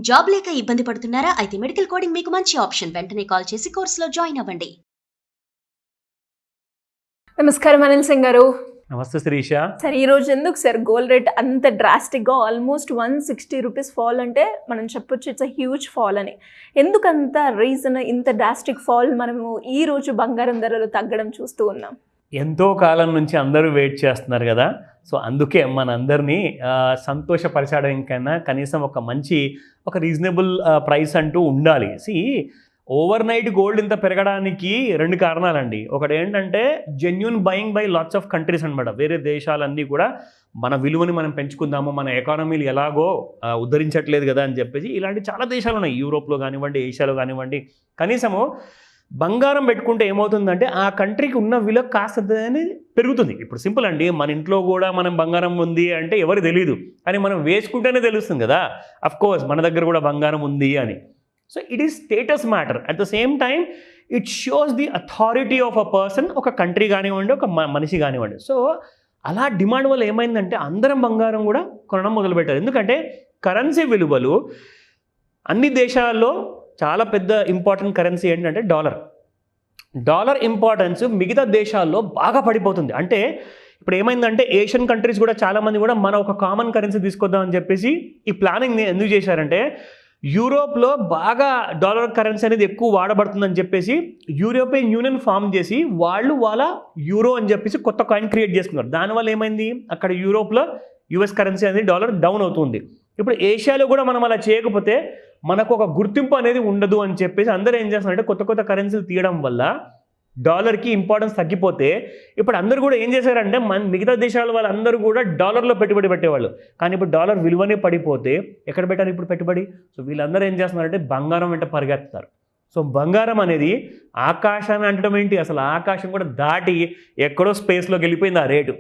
Job లేక ఇబ్బంది పడుతున్నారా? అయితే మెడికల్ కోడింగ్ మీకు మంచి ఆప్షన్. వెంటనే కాల్ చేసి కోర్సులో జాయిన్ అవ్వండి. నమస్కారం అనిల్ సింగ్ గారు. నమస్తే శిరీష. సార్, ఈ రోజు ఎందుకు సార్ గోల్డ్ రేట్ అంత డ్రాస్టిక్గా ఆల్మోస్ట్ 160 రూపీస్ ఫాల్ అంటే మనం చెప్పొచ్చు ఇట్స్ అ హ్యూజ్ ఫాల్ అని. ఎందుకంత రీజన్ ఇంత డ్రాస్టిక్ ఫాల్ మనము ఈ రోజు బంగారం ధరలు తగ్గడం చూస్తూ ఉన్నాం? ఎంతో కాలం నుంచి అందరూ వెయిట్ చేస్తున్నారు కదా, సో అందుకే మనందరినీ సంతోషపరచడానికైనా కనీసం ఒక రీజనబుల్ ప్రైస్ అంటూ ఉండాలి. ఓవర్ నైట్ గోల్డ్ ఇంత పెరగడానికి రెండు కారణాలండి. ఒకటి ఏంటంటే genuine buying by lots of countries అనమాట. వేరే దేశాలన్నీ కూడా మన విలువని మనం పెంచుకుందాము, మన ఎకానమీలు ఎలాగో ఉద్ధరించట్లేదు కదా అని చెప్పేసి ఇలాంటి చాలా దేశాలు ఉన్నాయి. యూరోప్లో కానివ్వండి, ఏషియాలో కానివ్వండి. కనీసము బంగారం పెట్టుకుంటే ఏమవుతుందంటే ఆ కంట్రీకి ఉన్న విలువ కాస్త పెరుగుతుంది. ఇప్పుడు సింపుల్ అండి, మన ఇంట్లో కూడా మనం బంగారం ఉంది అంటే ఎవరికి తెలియదు, కానీ మనం వేసుకుంటేనే తెలుస్తుంది కదా అఫ్కోర్స్ మన దగ్గర కూడా బంగారం ఉంది అని. So it is status matter. At the same time it shows the authority of a person, ఒక కంట్రీ కానివ్వండి, ఒక మనిషి కానివ్వండి. సో అలా డిమాండ్ వల్ల ఏమైందంటే అందరం బంగారం కూడా కొనడం మొదలుపెట్టారు. ఎందుకంటే కరెన్సీ విలువలు అన్ని దేశాల్లో చాలా పెద్ద ఇంపార్టెంట్ కరెన్సీ ఏంటంటే డాలర్ ఇంపార్టెన్స్ మిగతా దేశాల్లో బాగా పడిపోతుంది. అంటే ఇప్పుడు ఏమైందంటే ఏషియన్ కంట్రీస్ కూడా చాలామంది కూడా మన ఒక కామన్ కరెన్సీ తీసుకొద్దామని చెప్పేసి ఈ ప్లానింగ్ ఎందుకు చేశారంటే, యూరోప్లో బాగా డాలర్ కరెన్సీ అనేది ఎక్కువ వాడబడుతుందని చెప్పేసి యూరోపియన్ యూనియన్ ఫామ్ చేసి వాళ్ళ యూరో అని చెప్పేసి కొత్త కాయిన్ క్రియేట్ చేసుకున్నారు. దానివల్ల ఏమైంది, అక్కడ యూరోప్లో యూఎస్ కరెన్సీ అనేది డాలర్ డౌన్ అవుతుంది. ఇప్పుడు ఏషియాలో కూడా మనం అలా చేయకపోతే మనకు ఒక గుర్తింపు అనేది ఉండదు అని చెప్పేసి అందరూ ఏం చేస్తున్నారంటే కొత్త కరెన్సీలు తీయడం వల్ల డాలర్కి ఇంపార్టెన్స్ తగ్గిపోతే ఇప్పుడు అందరూ కూడా ఏం చేశారంటే మిగతా దేశాల వాళ్ళందరూ కూడా డాలర్లో పెట్టుబడి పెట్టేవాళ్ళు. కానీ ఇప్పుడు డాలర్ విలువనే పడిపోతే ఎక్కడ పెట్టారు ఇప్పుడు పెట్టుబడి? సో వీళ్ళందరూ ఏం చేస్తున్నారంటే బంగారం వెంట పరిగెత్తుతారు. సో బంగారం అనేది ఆకాశాన్ని అంటడం ఏంటి, అసలు ఆకాశం కూడా దాటి ఎక్కడో స్పేస్లోకి వెళ్ళిపోయింది ఆ రేటు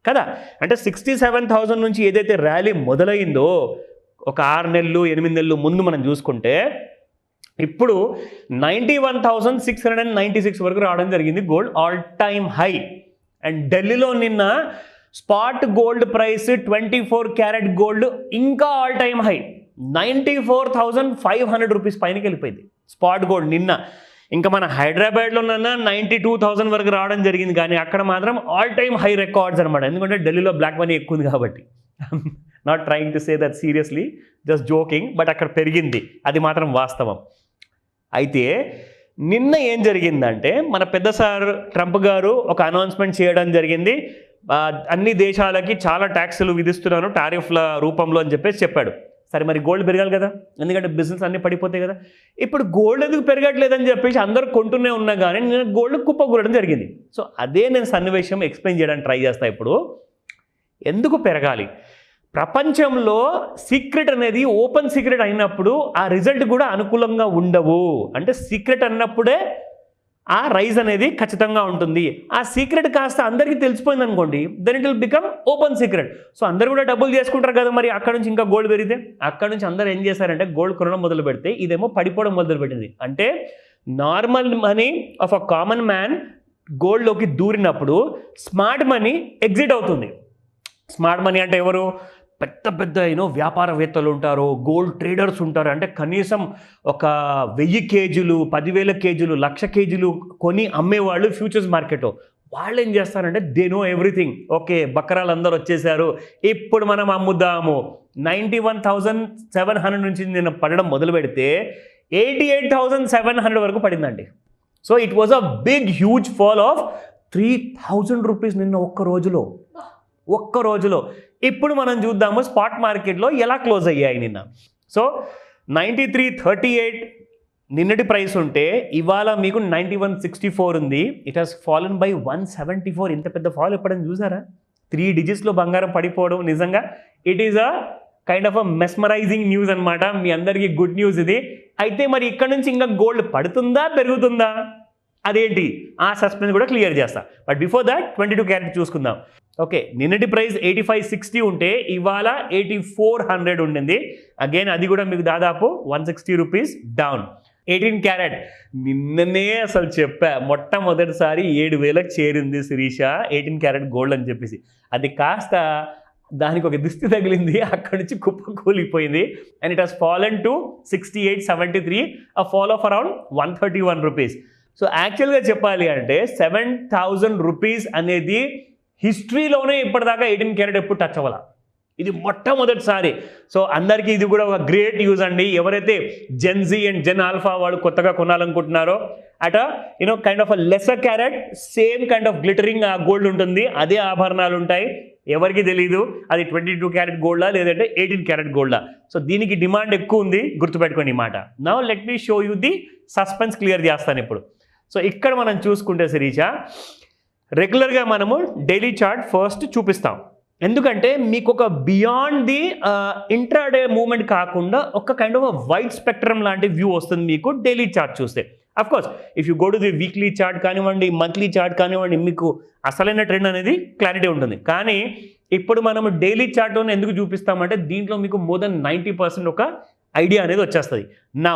కదా. అంటే 67,000 నుంచి ఏదైతే ర్యాలీ మొదలైందో ఒక 6 నెలలు 8 నెలలు ముందు మనం చూసుకుంటే ఇప్పుడు 91,696 వరకు రావడం జరిగింది gold all time high. And ఢిల్లీలో నిన్న spot gold price 24 carat gold ఇంకా ఆల్ టైమ్ హై 94,500 రూపీస్ పైనకి వెళ్ళిపోయింది స్పాట్ గోల్డ్ నిన్న. ఇంకా మన హైదరాబాద్లోనన్నా 92,000 వరకు రావడం జరిగింది, కానీ అక్కడ మాత్రం ఆల్ టైమ్ హై రికార్డ్స్ అనమాట. ఎందుకంటే ఢిల్లీలో బ్లాక్ మనీ ఎక్కువ ఉంది కాబట్టి. Not trying to say that seriously, just joking, but అక్కడ పెరిగింది, అది మాత్రం వాస్తవం. అయితే నిన్న ఏం జరిగిందంటే మన పెద్ద సార్ ట్రంప్ గారు ఒక అనౌన్స్మెంట్ చేయడం జరిగింది. అన్ని దేశాలకి చాలా ట్యాక్సులు విధిస్తున్నాను టారిఫ్ల రూపంలో అని చెప్పేసి చెప్పాడు. సరే, మరి గోల్డ్ పెరగాలి కదా, ఎందుకంటే బిజినెస్ అన్నీ పడిపోతాయి కదా. ఇప్పుడు గోల్డ్ ఎందుకు పెరగట్లేదని చెప్పేసి అందరూ కొంటూనే ఉన్నా కానీ నేను గోల్డ్ కుప్పకూడడం జరిగింది. సో అదే నేను సన్నివేశం ఎక్స్ప్లెయిన్ చేయడానికి ట్రై చేస్తాను. ఇప్పుడు ఎందుకు పెరగాలి, ప్రపంచంలో సీక్రెట్ అనేది ఓపెన్ సీక్రెట్ అయినప్పుడు ఆ రిజల్ట్ కూడా అనుకూలంగా ఉండవు. అంటే సీక్రెట్ అన్నప్పుడే ఆ రైజ్ అనేది ఖచ్చితంగా ఉంటుంది. ఆ సీక్రెట్ కాస్త అందరికీ తెలిసిపోయింది అనుకోండి, then it will become open secret. So అందరూ కూడా డబ్బులు చేసుకుంటారు కదా, మరి అక్కడ నుంచి ఇంకా గోల్డ్ పెరిగితే అక్కడ నుంచి అందరూ ఏం చేశారంటే గోల్డ్ కొనడం మొదలు పెడితే ఇదేమో పడిపోవడం మొదలు పెట్టింది. అంటే normal money of a common man గోల్డ్లోకి దూరినప్పుడు స్మార్ట్ మనీ ఎగ్జిట్ అవుతుంది. స్మార్ట్ మనీ అంటే ఎవరు? పెద్ద వ్యాపారవేత్తలు ఉంటారు, గోల్డ్ ట్రేడర్స్ ఉంటారు. అంటే కనీసం ఒక 1000 కేజీలు 10,000 కేజీలు 1,00,000 కేజీలు కొని అమ్మేవాళ్ళు ఫ్యూచర్స్ మార్కెట్లో. వాళ్ళు ఏం చేస్తారంటే దే నో ఎవ్రీథింగ్. ఓకే, బకరాలు అందరూ వచ్చేసారు, ఇప్పుడు మనం అమ్ముదాము. 91,700 నుంచి నేను పడడం మొదలు పెడితే 88,700 వరకు పడిందండి. So it was a big huge fall of 3,000 rupees నిన్న ఒక్క రోజులో. ఇప్పుడు మనం చూద్దాము స్పాట్ మార్కెట్లో ఎలా క్లోజ్ అయ్యాయి నిన్న. సో 93.38 నిన్నటి ప్రైస్ ఉంటే ఇవాళ మీకు 91.64 ఉంది. It has fallen by 174. ఇంత పెద్ద ఫాల్ ఎప్పుడైనా చూసారా? 3 డిజిట్స్లో బంగారం పడిపోవడం నిజంగా it is a kind of a mesmerising news అనమాట. మీ అందరికీ గుడ్ న్యూస్ ఇది. అయితే మరి ఇక్కడ నుంచి ఇంకా గోల్డ్ పడుతుందా పెరుగుతుందా, అదేంటి ఆ సస్పెన్స్ కూడా క్లియర్ చేస్తా. బట్ బిఫోర్ దాట్ 22 క్యారెట్ చూసుకుందాం. ఓకే, నిన్నటి ప్రైస్ 85.60 ఉంటే ఇవాళ 8400 ఉండింది. అగైన్ అది కూడా మీకు దాదాపు 160 రూపీస్ డౌన్. 18 క్యారెట్ నిన్ననే అసలు చెప్పా, మొట్టమొదటిసారి 7,000కి చేరింది శిరీష 18 క్యారెట్ గోల్డ్ అని చెప్పేసి. అది కాస్త దానికి ఒక దిష్టి తగిలింది, అక్కడి నుంచి కుప్ప కూలిపోయింది. And it has fallen to 68.73, a fall of around 131 rupees. So యాక్చువల్గా చెప్పాలి అంటే 7,000 రూపీస్ అనేది హిస్టరీలోనే ఇప్పటిదాకా 18 క్యారెట్ ఎప్పుడు టచ్ అవ్వాల, ఇది మొట్టమొదటిసారి. సో అందరికీ ఇది కూడా ఒక గ్రేట్ యూజ్ అండి. ఎవరైతే జెన్జీ అండ్ జెన్ ఆల్ఫా వాళ్ళు కొత్తగా కొనాలనుకుంటున్నారో అట kind of a lesser carrot, same kind of glittering gold ఉంటుంది, అదే ఆభరణాలు ఉంటాయి. ఎవరికి తెలీదు అది 22 క్యారెట్ గోల్డా లేదంటే 18 క్యారెట్ గోల్డా. సో దీనికి డిమాండ్ ఎక్కువ ఉంది, గుర్తుపెట్టుకోండి ఈ మాట. Now let me show you the suspense clear చేస్తాను ఇప్పుడు. సో ఇక్కడ మనం చూసుకుంటే శిరీష, రెగ్యులర్గా మనము డైలీ చార్ట్ ఫస్ట్ చూపిస్తాం, ఎందుకంటే మీకు ఒక బియాండ్ ది ఇంట్రాడే మూవ్మెంట్ కాకుండా ఒక కైండ్ ఆఫ్ వైడ్ స్పెక్ట్రమ్ లాంటి వ్యూ వస్తుంది మీకు డైలీ చార్ట్ చూస్తే. Of course if you go to the weekly chart కానివ్వండి, మంత్లీ చార్ట్ కానివ్వండి, మీకు అసలైన ట్రెండ్ అనేది క్లారిటీ ఉంటుంది. కానీ ఇప్పుడు మనము డైలీ చార్ట్లోనే ఎందుకు చూపిస్తామంటే దీంట్లో మీకు మోర్ దెన్ 90% ఒక ఐడియా అనేది వచ్చేస్తుంది. నా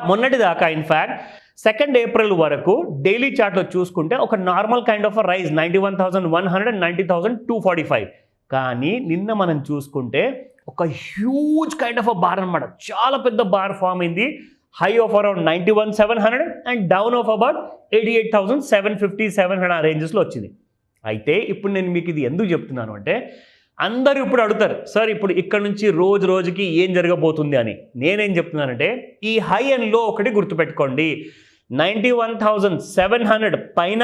మొన్నటి దాకా ఇన్ఫ్యాక్ట్ 2nd ఏప్రిల్ వరకు డైలీ చార్ట్లో చూసుకుంటే ఒక normal kind of rise 91,100 and 90,245. కానీ నిన్న మనం చూసుకుంటే ఒక huge kind of a bar అనమాట, చాలా పెద్ద బార్ ఫామ్ అయింది. High of around 91,700 and down of about 88,750-700 ఆ రేంజెస్లో వచ్చింది. అయితే ఇప్పుడు నేను మీకు ఇది ఎందుకు చెప్తున్నాను అంటే, అందరూ ఇప్పుడు అడుగుతారు సార్ ఇప్పుడు ఇక్కడ నుంచి రోజుకి ఏం జరగబోతుంది అని. నేనేం చెప్తున్నానంటే ఈ హై అండ్ లో ఒకటి గుర్తుపెట్టుకోండి. 91,700 పైన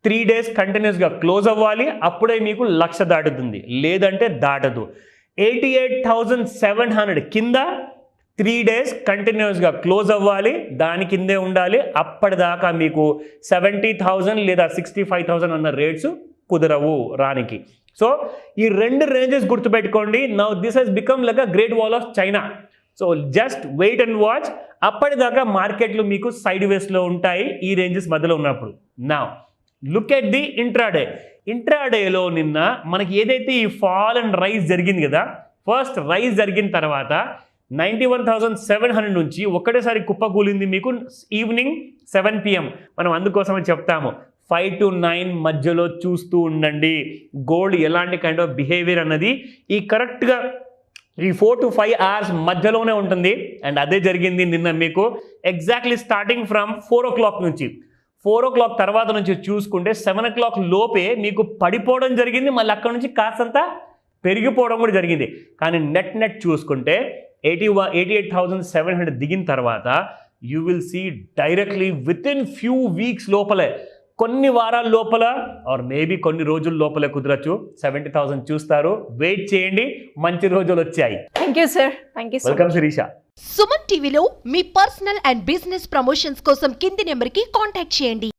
3 days కంటిన్యూస్గా క్లోజ్ అవ్వాలి, అప్పుడే మీకు 1,00,000 దాటుతుంది, లేదంటే దాటదు. 88,700 కింద 3 days కంటిన్యూస్గా క్లోజ్ అవ్వాలి, దాని కిందే ఉండాలి, అప్పటిదాకా మీకు 70,000 లేదా 65,000 అన్న రేట్స్ కుదరవు రానికి. సో ఈ 2 రేంజెస్ గుర్తుపెట్టుకోండి. Now this has become like a great wall of China. So just wait and watch, అప్పటిదాకా మార్కెట్లు మీకు సైడ్ వేస్లో ఉంటాయి ఈ రేంజెస్ మధ్యలో ఉన్నప్పుడు. నా లుక్ ఎట్ ది ఇంట్రాడేలో నిన్న మనకి ఏదైతే ఈ ఫాల్ అండ్ రైజ్ జరిగింది కదా, ఫస్ట్ రైజ్ జరిగిన తర్వాత 91,700 నుంచి ఒక్కటేసారి కుప్పకూలింది మీకు ఈవినింగ్ 7 PM. మనం అందుకోసమే చెప్తాము 5 to 9 మధ్యలో చూస్తూ ఉండండి గోల్డ్ ఎలాంటి కైండ్ ఆఫ్ బిహేవియర్ అన్నది ఈ కరెక్ట్గా ఈ 4 to 5 hours మధ్యలోనే ఉంటుంది. అండ్ అదే జరిగింది నిన్న మీకు ఎగ్జాక్ట్లీ స్టార్టింగ్ ఫ్రమ్ 4 o'clock నుంచి. 4 o'clock తర్వాత నుంచి చూసుకుంటే 7 o'clock లోపే మీకు పడిపోవడం జరిగింది, మళ్ళీ అక్కడ నుంచి కాస్తంత పెరిగిపోవడం కూడా జరిగింది. కానీ నెట్ చూసుకుంటే 88,700 దిగిన తర్వాత you will see directly within few weeks లోపలే, కొన్ని వారాల లోపల ఆర్ మేబీ కొన్ని రోజుల లోపలే కుదరచ్చు 70,000 చూస్తారు. వెయిట్ చేయండి, మంచి రోజులు వచ్చాయి. Thank you sir. Thank you. Welcome Shirisha. Suman టీవీలో మీ పర్సనల్ అండ్ బిజినెస్ ప్రమోషన్స్ కోసం కింది నెంబర్కి కాంటాక్ట్ చేయండి.